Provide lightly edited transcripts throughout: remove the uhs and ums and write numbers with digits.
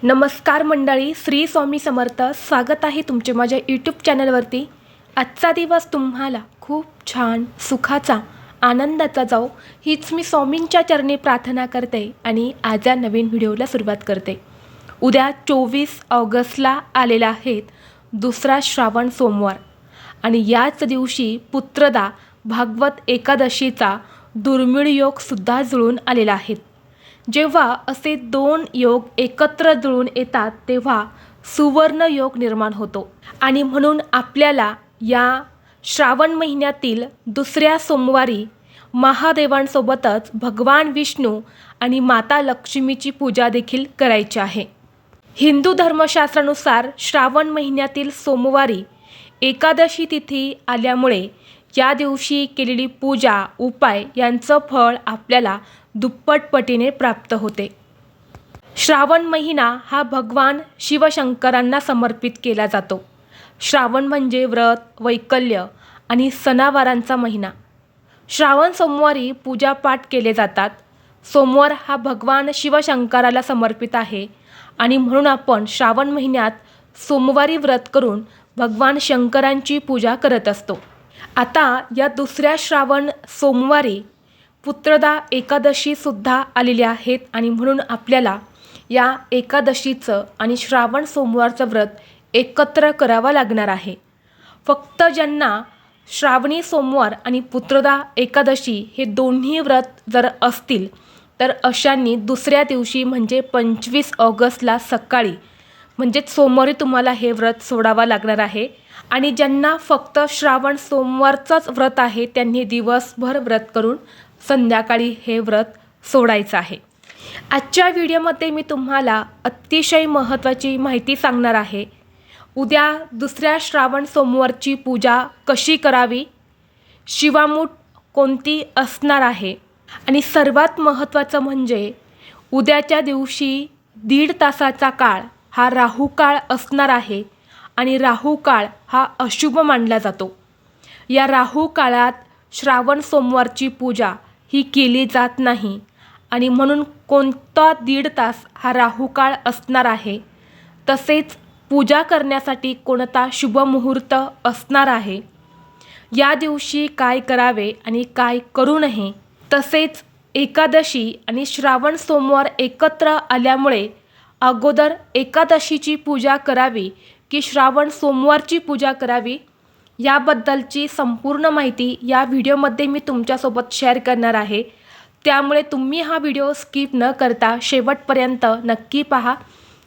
नमस्कार मंडळी, श्री स्वामी समर्थ. स्वागत आहे तुमचे माझ्या यूट्यूब चॅनलवरती. आजचा दिवस तुम्हाला खूप छान सुखाचा आनंदाचा जाओ हीच मी स्वामींच्या चरणी प्रार्थना करते आणि आज या नवीन व्हिडिओला सुरुवात करते. उद्या 24 ऑगस्टला आलेला आहे दुसरा श्रावण सोमवार आणि याच दिवशी पुत्रदा भागवत एकादशीचा दुर्मिळ योगसुद्धा जुळून आलेला आहे. जेव्हा असे दोन योग एकत्र जुळून येतात तेव्हा सुवर्ण योग निर्माण होतो आणि म्हणून आपल्याला या श्रावण महिन्यातील दुसऱ्या सोमवारी महादेवांसोबतच भगवान विष्णू आणि माता लक्ष्मीची पूजा देखील करायची आहे. हिंदू धर्मशास्त्रानुसार श्रावण महिन्यातील सोमवारी एकादशी तिथी आल्यामुळे या दिवशी केलेली पूजा उपाय यांचं फळ आपल्याला दुप्पट पटीने प्राप्त होते. श्रावण महिना हा भगवान शिवशंकरांना समर्पित केला जातो. श्रावण म्हणजे व्रत, वैकल्य आणि सणावारांचा महिना. श्रावण सोमवारी पूजापाठ केले जातात. सोमवार हा भगवान शिवशंकराला समर्पित आहे आणि म्हणून आपण श्रावण महिन्यात सोमवारी व्रत करून भगवान शंकरांची पूजा करत असतो. आता या दुसऱ्या श्रावण सोमवारी पुत्रदा एकादशीसुद्धा आलेली आहेत आणि म्हणून आपल्याला या एकादशीचं आणि श्रावण सोमवारचं व्रत एकत्र करावं लागणार आहे. फक्त ज्यांना श्रावणी सोमवार आणि पुत्रदा एकादशी हे दोन्ही व्रत जर असतील तर अशांनी दुसऱ्या दिवशी म्हणजे 25 ऑगस्टला सकाळी म्हणजेच सोमवारी तुम्हाला हे व्रत सोडावं लागणार आहे. आणि ज्यांना फक्त श्रावण सोमवारचंच व्रत आहे त्यांनी दिवसभर व्रत करून संध्याकाळी हे व्रत सोडायचं आहे. आजच्या व्हिडिओमध्ये मी तुम्हाला अतिशय महत्त्वाची माहिती सांगणार आहे. उद्या दुसऱ्या श्रावण सोमवारची पूजा कशी करावी, शिवामूठ कोणती असणार आहे आणि सर्वात महत्त्वाचं म्हणजे उद्याच्या दिवशी 1.5 तासाचा काळ हा राहू काळ असणार आहे आणि राहू काळ हा अशुभ मानला जातो. या राहू काळात श्रावण सोमवारची पूजा ही केली जात नाही आणि म्हणून कोणता 1.5 तास हा राहू काळ असणार आहे. तसेच पूजा करण्यासाठी कोणता शुभ मुहूर्त असणार आहे, या दिवशी काय करावे आणि काय करू नये. तसेच एकादशी आणि श्रावण सोमवार एकत्र आल्यामुळे अगोदर एकादशीची पूजा करावी की श्रावण सोमवारची पूजा करावी याबद्दलची संपूर्ण माहिती या व्हिडिओमध्ये मी तुमच्यासोबत शेअर करणार आहे. त्यामुळे तुम्ही हा व्हिडिओ स्किप न करता शेवटपर्यंत नक्की पहा.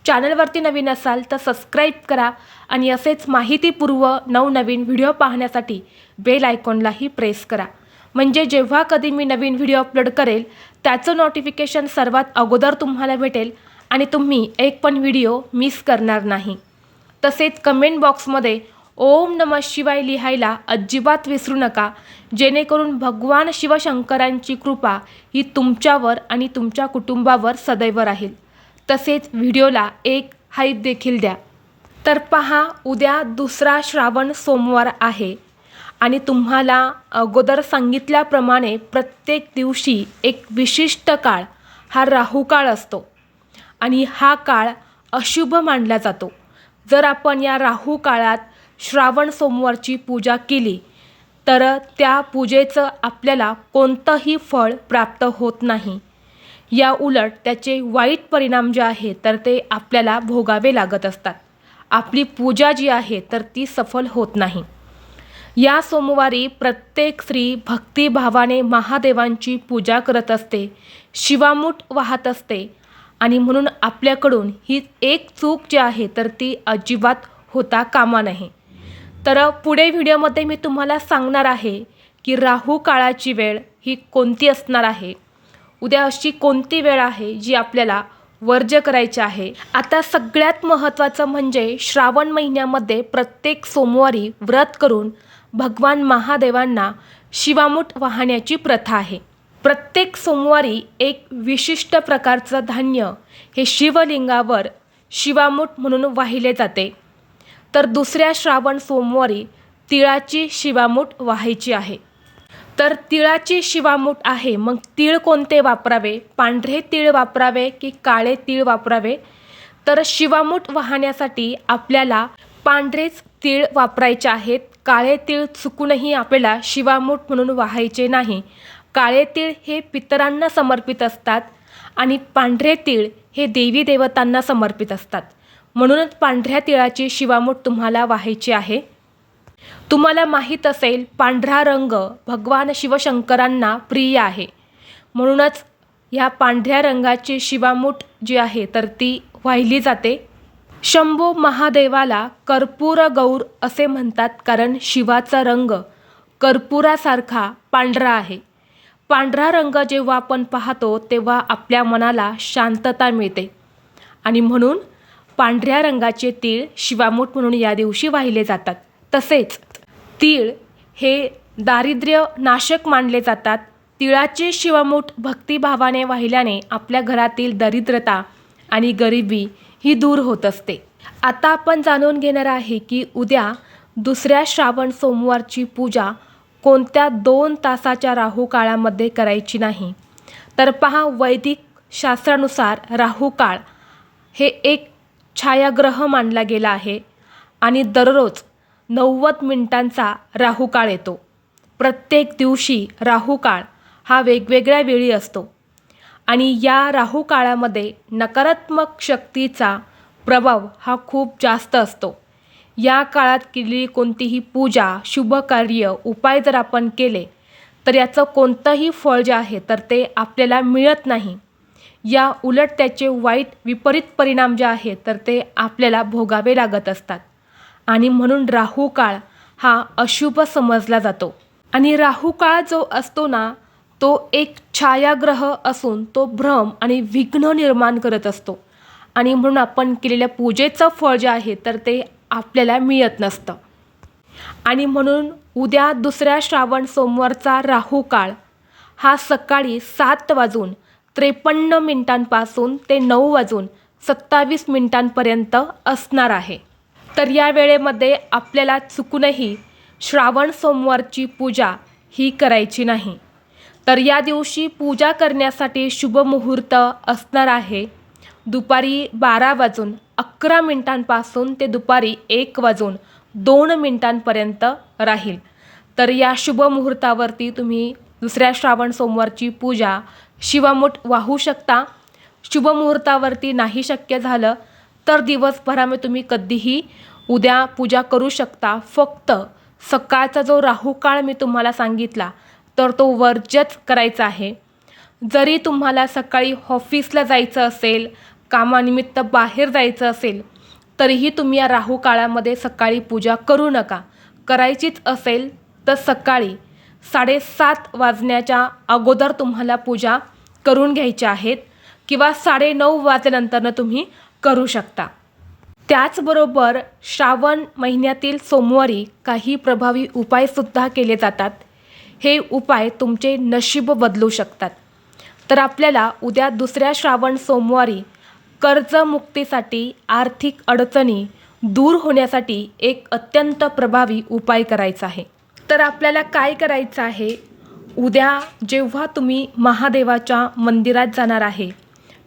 चॅनलवरती नवीन असाल तर सबस्क्राईब करा आणि असेच माहितीपूर्व नवनवीन व्हिडिओ पाहण्यासाठी बेल आयकॉनलाही प्रेस करा. म्हणजे जेव्हा कधी मी नवीन व्हिडिओ अपलोड करेल त्याचं नोटिफिकेशन सर्वात अगोदर तुम्हाला भेटेल आणि तुम्ही एक पण व्हिडिओ मिस करणार नाही. तसेच कमेंट बॉक्समध्ये ओम नमः शिवाय लिहायला अजिबात विसरू नका, जेणेकरून भगवान शिवशंकरांची कृपा ही तुमच्यावर आणि तुमच्या कुटुंबावर सदैव राहील. तसेच व्हिडिओला एक हाईप देखील द्या. तर पहा, उद्या दुसरा श्रावण सोमवार आहे आणि तुम्हाला अगोदर सांगितल्याप्रमाणे प्रत्येक दिवशी एक विशिष्ट काळ हा राहू काळ असतो आणि हा काळ अशुभ मानला जातो. जर आपण या राहू काळात श्रावण सोमवारची पूजा केली तर त्या पूजेचं आपल्याला कोणतंही फळ प्राप्त होत नाही. या उलट त्याचे वाईट परिणाम जे आहे तर ते आपल्याला भोगावे लागत असतात. आपली पूजा जी आहे तर ती सफल होत नाही. या सोमवारी प्रत्येक स्त्री भक्तिभावाने महादेवांची पूजा करत असते, शिवामूठ वाहत असते आणि म्हणून आपल्याकडून ही एक चूक जी आहे तर ती अजिबात होता कामा नये. तर पुढे व्हिडिओमध्ये मी तुम्हाला सांगणार आहे की राहू काळाची वेळ ही कोणती असणार आहे, उद्या अशी कोणती वेळ आहे जी आपल्याला वर्ज्य करायची आहे. आता सगळ्यात महत्त्वाचं म्हणजे श्रावण महिन्यामध्ये प्रत्येक सोमवारी व्रत करून भगवान महादेवांना शिवामूठ वाहण्याची प्रथा आहे. प्रत्येक सोमवारी एक विशिष्ट प्रकारचं धान्य हे शिवलिंगावर शिवामूठ म्हणून वाहिले जाते. तर दुसऱ्या श्रावण सोमवारी तिळाची शिवामूठ वाहायची आहे. तर तिळाची शिवामूठ आहे, मग तीळ कोणते वापरावे, पांढरे तीळ वापरावे की काळे तीळ वापरावे तर शिवामूठ वाहण्यासाठी आपल्याला पांढरेच तीळ वापरायचे आहेत. काळे तीळ चुकूनही आपल्याला शिवामूठ म्हणून वाहायचे नाही. काळे तीळ हे पितरांना समर्पित असतात आणि पांढरे तीळ हे देवी देवतांना समर्पित असतात. म्हणूनच पांढऱ्या तिळाची शिवामूठ तुम्हाला वाहायची आहे. तुम्हाला माहीत असेल पांढरा रंग भगवान शिवशंकरांना प्रिय आहे. म्हणूनच ह्या पांढऱ्या रंगाची शिवामूठ जी आहे तर ती वाहिली जाते. शंभो महादेवाला कर्पूर गौर असे म्हणतात, कारण शिवाचा रंग कर्पुरासारखा पांढरा आहे. पांढरा रंग जेव्हा आपण पाहतो तेव्हा आपल्या मनाला शांतता मिळते आणि म्हणून पांढऱ्या रंगाचे तीळ शिवामूठ म्हणून या दिवशी वाहिले जातात. तसेच तीळ हे दारिद्र्य नाशक मानले जातात. तिळाचे शिवामूठ भक्तिभावाने वाहिल्याने आपल्या घरातील दरिद्रता आणि गरिबी ही दूर होत असते. आता आपण जाणून घेणार आहे की उद्या दुसऱ्या श्रावण सोमवारची पूजा कोणत्या 2 तासाच्या राहू काळामध्ये करायची नाही. तर पहा, वैदिक शास्त्रानुसार राहू काळ हे एक छायाग्रह मानला गेला आहे आणि दररोज 90 मिनिटांचा राहू काळ येतो. प्रत्येक दिवशी राहू काळ हा वेगवेगळ्या वेळी असतो आणि या राहू काळामध्ये नकारात्मक शक्तीचा प्रभाव हा खूप जास्त असतो. या काळात केलेली कोणतीही पूजा, शुभ कार्य, उपाय जर आपण केले तर याचं कोणतंही फळ जे आहे तर ते आपल्याला मिळत नाही. या उलट त्याचे वाईट विपरीत परिणाम जे आहेत तर ते आपल्याला भोगावे लागत असतात आणि म्हणून राहू काळ हा अशुभ समजला जातो. आणि राहू काळ जो असतो ना तो एक छायाग्रह असून तो भ्रम आणि विघ्न निर्माण करत असतो आणि म्हणून आपण केलेल्या पूजेचं फळ जे आहे तर ते आपल्याला मिळत नसतं. आणि म्हणून उद्या दुसऱ्या श्रावण सोमवारचा राहू काळ हा सकाळी 7:53 ते 9:27 असणार आहे. तर या वेळेमध्ये आपल्याला चुकूनही श्रावण सोमवारची पूजा ही करायची नाही. तर या दिवशी पूजा करण्यासाठी शुभ मुहूर्त असणार आहे दुपारी 12:11 ते दुपारी 1:02 राहील. तर या शुभ मुहूर्तावरती तुम्ही दुसऱ्या श्रावण सोमवारची पूजा शिवामूठ वाहू शकता. शुभ मुहूर्तावरती नाही शक्य झालं तर दिवसभरामध्ये तुम्ही कधीही उद्या पूजा करू शकता. फक्त सकाळचा जो राहू काळ मी तुम्हाला सांगितला तर तो वर्ज्यच करायचा आहे. जरी तुम्हाला सकाळी ऑफिसला जायचं असेल, कामानिमित्त बाहेर जायचं असेल तरीही तुम्ही या राहू काळामध्ये सकाळी पूजा करू नका. करायचीच असेल तर सकाळी 7:30 वाजण्याच्या अगोदर तुम्हाला पूजा करून घ्यायच्या आहेत किंवा 9:30 वाजल्यानंतर तुम्ही करू शकता. त्याचबरोबर श्रावण महिन्यातील सोमवारी काही प्रभावी उपायसुद्धा केले जातात. हे उपाय तुमचे नशीब बदलू शकतात. तर आपल्याला उद्या दुसऱ्या श्रावण सोमवारी कर्जमुक्तीसाठी, आर्थिक अडचणी दूर होण्यासाठी एक अत्यंत प्रभावी उपाय करायचा आहे. तर आपल्याला काय करायचं आहे, उद्या जेव्हा तुम्ही महादेवाच्या मंदिरात जाणार आहे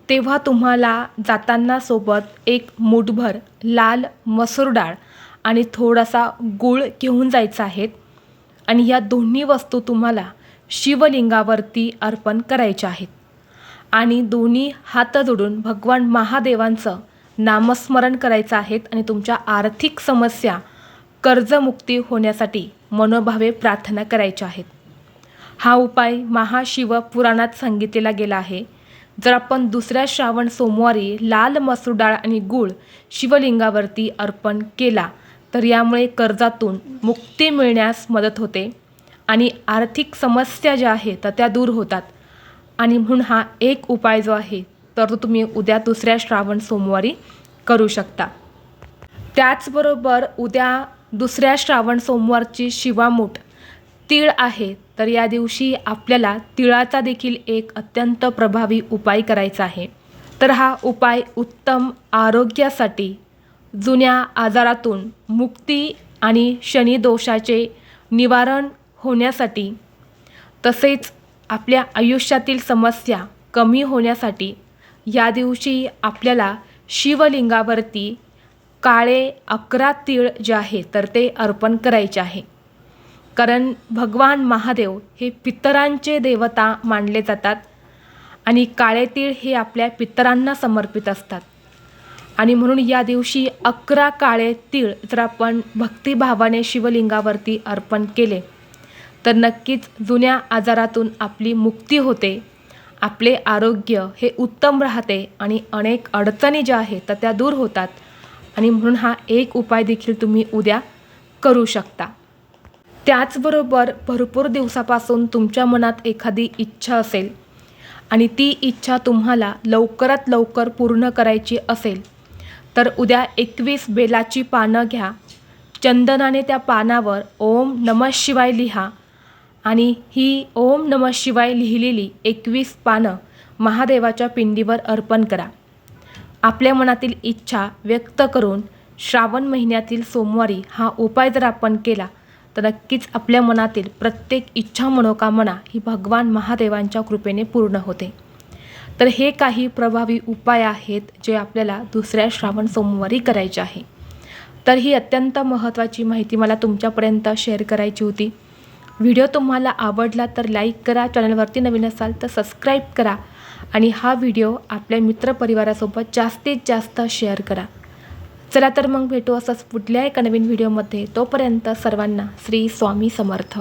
तेव्हा तुम्हाला जाताना सोबत एक मूठभर लाल मसूर डाळ आणि थोडासा गूळ घेऊन जायचा आहे आणि या दोन्ही वस्तू तुम्हाला शिवलिंगावरती अर्पण करायच्या आहेत आणि दोन्ही हात जोडून भगवान महादेवांचं नामस्मरण करायचं आहे आणि तुमच्या आर्थिक समस्या, कर्जमुक्ती होण्यासाठी मनोभावे प्रार्थना करायच्या आहेत. हा उपाय महाशिवपुराणात सांगितलेला गेला आहे. जर आपण दुसऱ्या श्रावण सोमवारी लाल मसूर डाळ आणि गूळ शिवलिंगावरती अर्पण केला तर यामुळे कर्जातून मुक्ती मिळण्यास मदत होते आणि आर्थिक समस्या ज्या आहेत तर त्या दूर होतात. आणि म्हणून हा एक उपाय जो आहे तर तो तुम्ही उद्या दुसऱ्या श्रावण सोमवारी करू शकता. त्याचबरोबर उद्या दुसऱ्या श्रावण सोमवारची शिवामूठ तीळ आहे. तर या दिवशी आपल्याला तिळाचा देखील एक अत्यंत प्रभावी उपाय करायचा आहे. तर हा उपाय उत्तम आरोग्यासाठी, जुन्या आजारातून मुक्ती आणि शनिदोषाचे निवारण होण्यासाठी, तसेच आपल्या आयुष्यातील समस्या कमी होण्यासाठी या दिवशी आपल्याला शिवलिंगावरती काळे 11 तीळ जे आहे तर ते अर्पण करायचे आहे. कारण भगवान महादेव हे पितरांचे देवता मानले जातात आणि काळे तीळ हे आपल्या पितरांना समर्पित असतात. आणि म्हणून या दिवशी 11 काळे तीळ जर आपण भक्तिभावाने शिवलिंगावरती अर्पण केले तर नक्कीच जुन्या आजारातून आपली मुक्ती होते, आपले आरोग्य हे उत्तम राहते आणि अनेक अडचणी ज्या आहेत तर त्या दूर होतात. आणि म्हणून हा एक उपाय देखील तुम्ही उद्या करू शकता. त्याचबरोबर भरपूर दिवसापासून तुमच्या मनात एखादी इच्छा असेल आणि ती इच्छा तुम्हाला लवकरात लवकर पूर्ण करायची असेल तर उद्या 21 बेलाची पानं घ्या. चंदनाने त्या पानावर ओम नमः शिवाय लिहा आणि ही ओम नमः शिवाय लिहिलेली 21 पानं महादेवाच्या पिंडीवर अर्पण करा. आपल्या मनातील इच्छा व्यक्त करून श्रावण महिन्यातील सोमवारी हा उपाय जर आपण केला तर नक्कीच आपल्या मनातील प्रत्येक इच्छा मनोकामना ही भगवान महादेवांच्या कृपेने पूर्ण होते. तर हे काही प्रभावी उपाय आहेत जे आपल्याला दुसऱ्या श्रावण सोमवारी करायचे आहे. तर ही अत्यंत महत्त्वाची माहिती मला तुमच्यापर्यंत शेअर करायची होती. व्हिडिओ तुम्हाला आवडला तर लाईक करा, चॅनलवरती नवीन असाल तर सबस्क्राईब करा आणि हा व्हिडिओ आपल्या मित्रपरिवारासोबत जास्तीत जास्त शेअर करा. चला तर मग भेटू असंच पुढल्या एका नवीन व्हिडिओमध्ये. तोपर्यंत सर्वांना श्री स्वामी समर्थ.